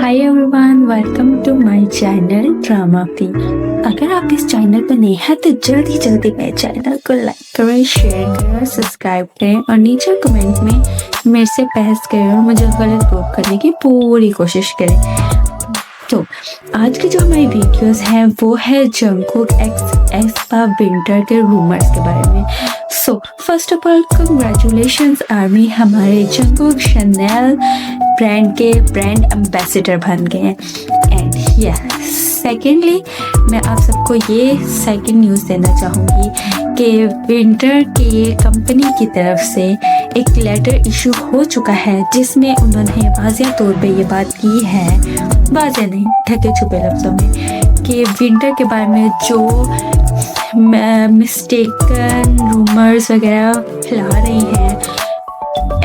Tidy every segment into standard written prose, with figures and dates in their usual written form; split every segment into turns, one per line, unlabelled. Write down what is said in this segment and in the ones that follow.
Hi everyone, welcome to my channel drama P. अगर आप इस चैनल पर नए हैं तो जल्दी मेरे चैनल को लाइक करें, शेयर करें और सब्सक्राइब करें और नीचे कमेंट में मेरे से बहस करें और मुझे गलत प्रूव करने की पूरी कोशिश करें। तो आज की जो हमारी वीडियोस हैं वो है जंगकुक एक्स एस्पा विंटर के रूमर्स के बारे में। So first of all congratulations army, हमारे जंगकुक शनेल ब्रांड के ब्रांड एम्बेसडर बन गए हैं। एंड सेकेंडली मैं आप सबको ये सेकेंड न्यूज़ देना चाहूँगी कि विंटर की कंपनी की तरफ से एक लेटर इशू हो चुका है जिसमें उन्होंने वाज़ेह तौर पे ये बात की है, वाज़ेह नहीं ढके छुपे लफ्ज़ों में, कि विंटर के बारे में जो मिस्टेकन रूमर्स वगैरह फैला रही हैं,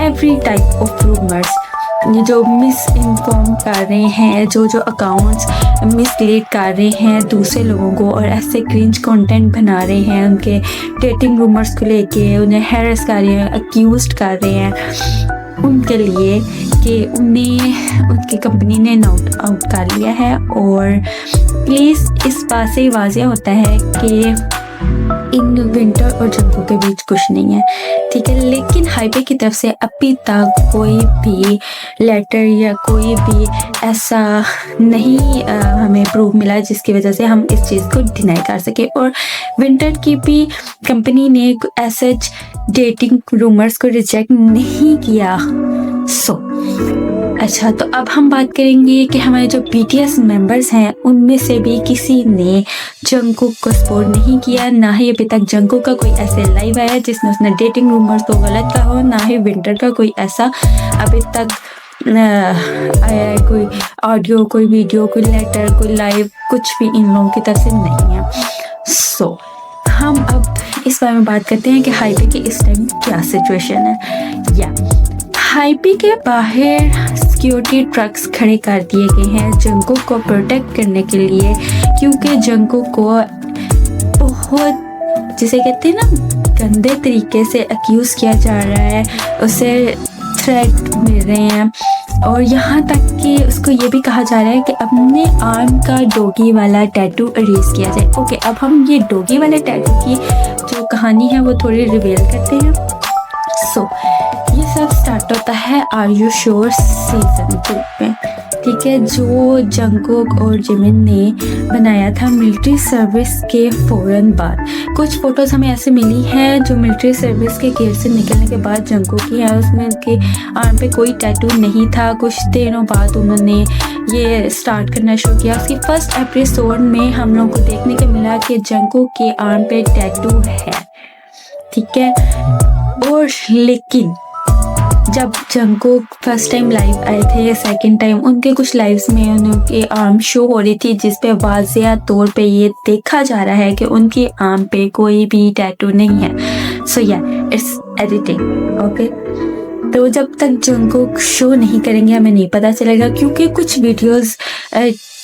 एवरी टाइप ऑफ रूमर्स जो मिस इन्फॉर्म कर रहे हैं, जो अकाउंट्स मिसलीड कर रहे हैं दूसरे लोगों को और ऐसे क्रिंज कंटेंट बना रहे हैं, उनके डेटिंग रूमर्स को लेके उन्हें हैरेस कर रहे हैं, अक्यूज्ड कर रहे हैं, उनके लिए कि उन्हें उनकी कंपनी ने नोट आउट कर लिया है। और प्लीज़ इस बात से वाज़ेह होता है कि इन विंटर और जंगकुक के बीच कुछ नहीं है, ठीक है। लेकिन हाईवे की तरफ से अभी तक कोई भी लेटर या कोई भी ऐसा नहीं हमें प्रूफ मिला जिसकी वजह से हम इस चीज़ को डिनाई कर सके। और विंटर की भी कंपनी ने ऐसे डेटिंग रूमर्स को रिजेक्ट नहीं किया। अच्छा, तो अब हम बात करेंगे कि हमारे जो BTS मेंबर्स हैं उनमें से भी किसी ने जंगकुक को सपोर्ट नहीं किया। ना ही अभी तक जंगकुक का कोई ऐसे लाइव आया जिसमें उसने डेटिंग रूमर्स को गलत कहा हो, ना ही विंटर का कोई ऐसा अभी तक आया है, कोई ऑडियो, कोई वीडियो, कोई लेटर, कोई लाइव, कुछ भी इन लोगों की तरफ से नहीं है। हम अब इस बारे में बात करते हैं कि हाईवे की इस टाइम क्या सिचुएशन है। हाईवे के बाहर सिक्योरिटी ट्रक्स खड़े कर दिए गए हैं जंगकुक को प्रोटेक्ट करने के लिए, क्योंकि जंगकुक को बहुत, जिसे कहते हैं ना, गंदे तरीके से अक्यूज़ किया जा रहा है, उसे थ्रेट मिल रहे हैं और यहाँ तक कि उसको ये भी कहा जा रहा है कि अपने आर्म का डॉगी वाला टैटू अरेज किया जाए। ओके, अब हम ये डॉगी वाले टैटू की जो कहानी है वो थोड़ी रिवील करते हैं। ये सब स्टार्ट होता है आर यू श्योर सीजन 2 में, ठीक है, जो जंगकुक और जिमिन ने बनाया था मिलिट्री सर्विस के फ़ौरन बाद। कुछ फ़ोटोज़ हमें ऐसे मिली हैं जो मिलिट्री सर्विस के गेट से निकलने के बाद जंगकुक की है, उसमें उनके आर्म पे कोई टैटू नहीं था। कुछ दिनों बाद उन्होंने ये स्टार्ट करना शुरू किया। उसकी फर्स्ट एपिसोड में हम लोगों को देखने को मिला कि जंगकुक के आर्म पे टैटू है, ठीक है। और लेकिन जब जंगकुक फर्स्ट टाइम लाइव आए थे, सेकंड टाइम उनके कुछ लाइव्स में उनके आर्म शो हो रही थी जिस पे वाज़ेह तौर पे ये देखा जा रहा है कि उनके आर्म पे कोई भी टैटू नहीं है। It's editing, okay. तो जब तक जंगकुक शो नहीं करेंगे हमें नहीं पता चलेगा, क्योंकि कुछ वीडियोस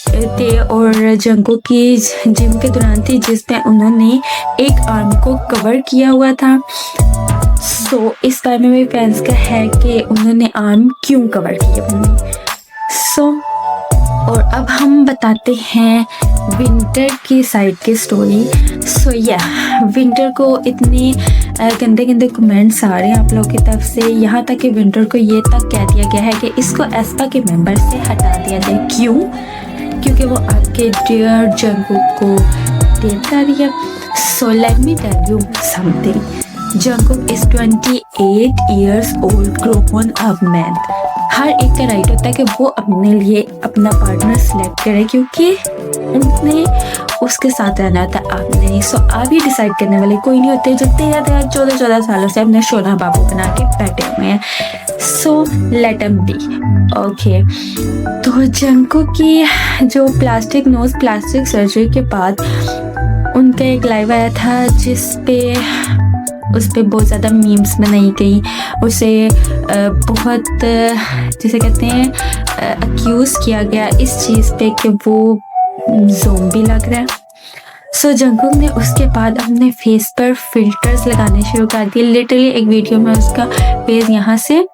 थे और जंगकुक की जिम के दौरान थी जिसमें उन्होंने एक आर्म को कवर किया हुआ था। इस बारे में मेरे फैंस का है कि उन्होंने आर्म क्यों कवर किया उन्होंने। और अब हम बताते हैं विंटर की साइड की स्टोरी। विंटर को इतने गंदे कमेंट्स आ रहे हैं आप लोगों की तरफ से, यहाँ तक कि विंटर को ये तक कह दिया गया है कि इसको एस्पा के मेंबर से हटा दिया जाए। क्यों? क्योंकि वो आपके डियर जंगकुक को डेट कर रही है। Let me tell you something, Jungkook is 28 years old grown up man। हर एक का राइट होता है कि वो अपने लिए अपना पार्टनर सेलेक्ट करे, क्योंकि उन्हें उसके साथ रहना होता है, आपने नहीं। आप ही डिसाइड करने वाले कोई नहीं होते जो 13-14 सालों से अपने शोना बाबू बना के बैठे हुए हैं। Let m b, okay. तो जंगकुक की जो प्लास्टिक सर्जरी के बाद उनका एक लाइव आया था उस पे बहुत ज़्यादा मीम्स बनाई गई, उसे बहुत, जिसे कहते हैं, अक्यूज़ किया गया इस चीज़ पे कि वो ज़ोंबी लग रहा है। जंगकुक ने उसके बाद अपने फेस पर फिल्टर्स लगाने शुरू कर दिए। लिटरली एक वीडियो में उसका फेस यहाँ से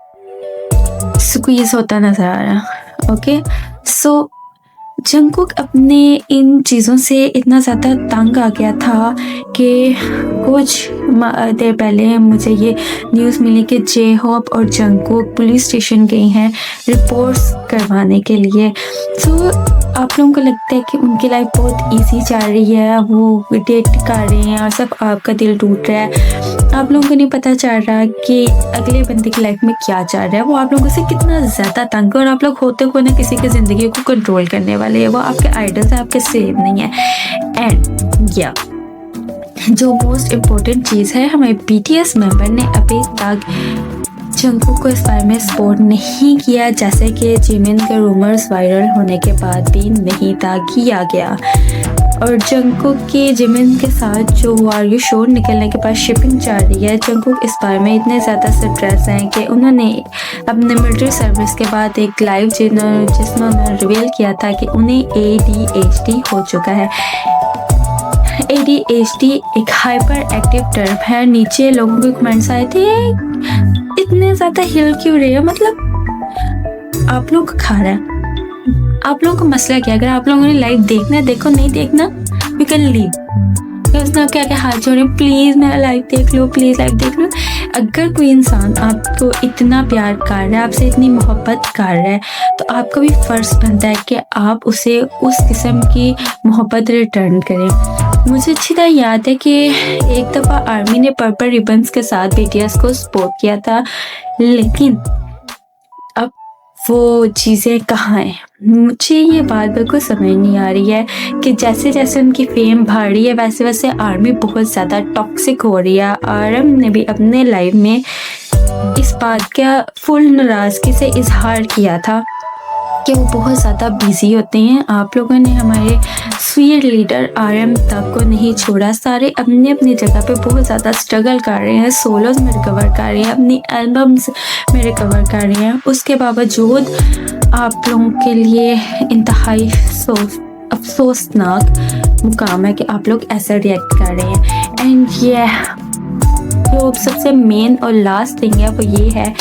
स्क्वीज होता नजर आ रहा है, ओके। सो जंगकुक अपने इन चीज़ों से इतना ज़्यादा तंग आ गया था कि कुछ देर पहले मुझे ये न्यूज़ मिली कि जे होप और जंगकुक पुलिस स्टेशन गई हैं रिपोर्ट्स करवाने के लिए। सो आप लोगों को लगता है कि उनकी लाइफ बहुत इजी जा रही है, वो डेट कर रहे हैं और सब आपका दिल टूट रहा है। आप लोगों को नहीं पता चल रहा कि अगले बंदे की लाइफ में क्या चल रहा है, वो आप लोगों से कितना ज़्यादा तंग है। और आप लोग होते को ना किसी की ज़िंदगी को कंट्रोल करने वाले हैं, वो आपके आइडल्स हैं, आपके स्लेव नहीं है। एंड या जो मोस्ट इम्पोर्टेंट चीज़ है, हमारे BTS मेंबर ने अभी तक जंगकुक को इस बारे में सपोर्ट नहीं किया, जैसे कि जिमिन के रूमर्स वायरल होने के बाद भी नहीं था किया गया। और जंगकुक की जिमिन के साथ जो वारियो शो निकलने के बाद शिपिंग चल रही है, जंगकुक इस बारे में इतने ज़्यादा स्ट्रेस हैं कि उन्होंने अपने मिलिट्री सर्विस के बाद एक लाइव जिसमें उन्होंने रिवील किया था कि उन्हें ADHD हो चुका है। ADHD एक हाइपर एक्टिव टर्म है। नीचे लोगों के कमेंट्स आए थे इतने ज़्यादा हिल क्यों रहे हो, मतलब आप लोग खा रहे हैं, आप लोगों का मसला क्या? अगर आप लोगों ने लाइव देखना है देखो, नहीं देखना यू कैन लीव। उसने क्या क्या हाथ जोड़े, प्लीज़ मेरा लाइव देख लो, प्लीज़ लाइव देख लो। अगर कोई इंसान आपको इतना प्यार कर रहा है, आपसे इतनी मोहब्बत कर रहा है, तो आपका भी फ़र्ज़ बनता है कि आप उसे उस किस्म की मोहब्बत रिटर्न करें। मुझे अच्छी तरह याद है कि एक दफ़ा आर्मी ने पर्पल रिबन्स के साथ BTS को सपोर्ट किया था, लेकिन अब वो चीज़ें कहाँ हैं? मुझे ये बात बिल्कुल समझ नहीं आ रही है कि जैसे जैसे उनकी फेम बढ़ रही है, वैसे वैसे आर्मी बहुत ज़्यादा टॉक्सिक हो रही है। RM ने भी अपने लाइव में इस बात का फुल नाराज़गी से इजहार किया था कि वो बहुत ज़्यादा बिजी होते हैं। आप लोगों ने हमारे स्वीट लीडर RM तक को नहीं छोड़ा, सारे अपनी अपनी जगह पे बहुत ज़्यादा स्ट्रगल कर रहे हैं, सोलोज में रिकवर कर रहे हैं, अपनी एल्बम्स में रिकवर कर रहे हैं। उसके बावजूद आप लोगों के लिए इंतहाई अफसोसनाक मुकाम है कि आप लोग ऐसा रिएक्ट कर रहे हैं। एंड ये जो सबसे मेन और लास्ट थिंग है वो ये है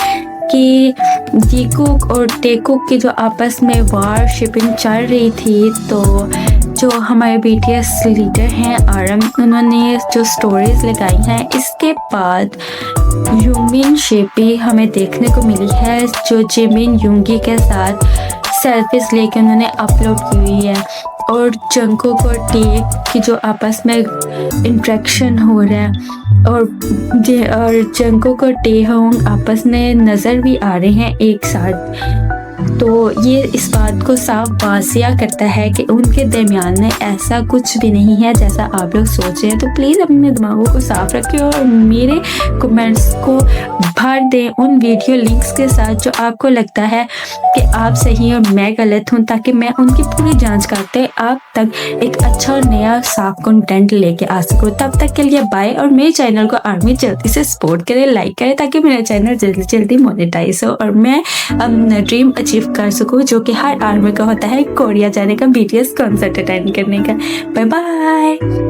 कि जीकुक और टेकुक की जो आपस में वार शिपिंग चल रही थी, तो जो हमारे BTS लीडर हैं RM, उन्होंने जो स्टोरीज लगाई हैं, इसके बाद यूमिन शिप भी हमें देखने को मिली है, जो जिमिन यूंगी के साथ सेल्फीज लेके उन्होंने अपलोड की हुई है। और जंगकुक और टेक की जो आपस में इंट्रैक्शन हो रहा है, और जंगकुक और टेहोंग आपस में नज़र भी आ रहे हैं एक साथ, तो ये इस बात को साफ वाज़िया करता है कि उनके दरमियान में ऐसा कुछ भी नहीं है जैसा आप लोग सोच रहे हैं। तो प्लीज़ अपने दिमागों को साफ रखें और मेरे कमेंट्स को भर दें उन वीडियो लिंक्स के साथ जो आपको लगता है कि आप सही और मैं गलत हूँ, ताकि मैं उनकी पूरी जांच करते आप तक एक अच्छा और नया साफ कंटेंट लेके आ सकूँ। तब तक के लिए बाय, और मेरे चैनल को आर्मी जल्दी से सपोर्ट करें, लाइक करें, ताकि मेरा चैनल जल्दी जल्दी मोनेटाइज हो और मैं अपना ड्रीम अचीव कर सकूँ, जो कि हर आर्मी का होता है, कोरिया जाने का, BTS कॉन्सर्ट अटेंड करने का। Bye bye.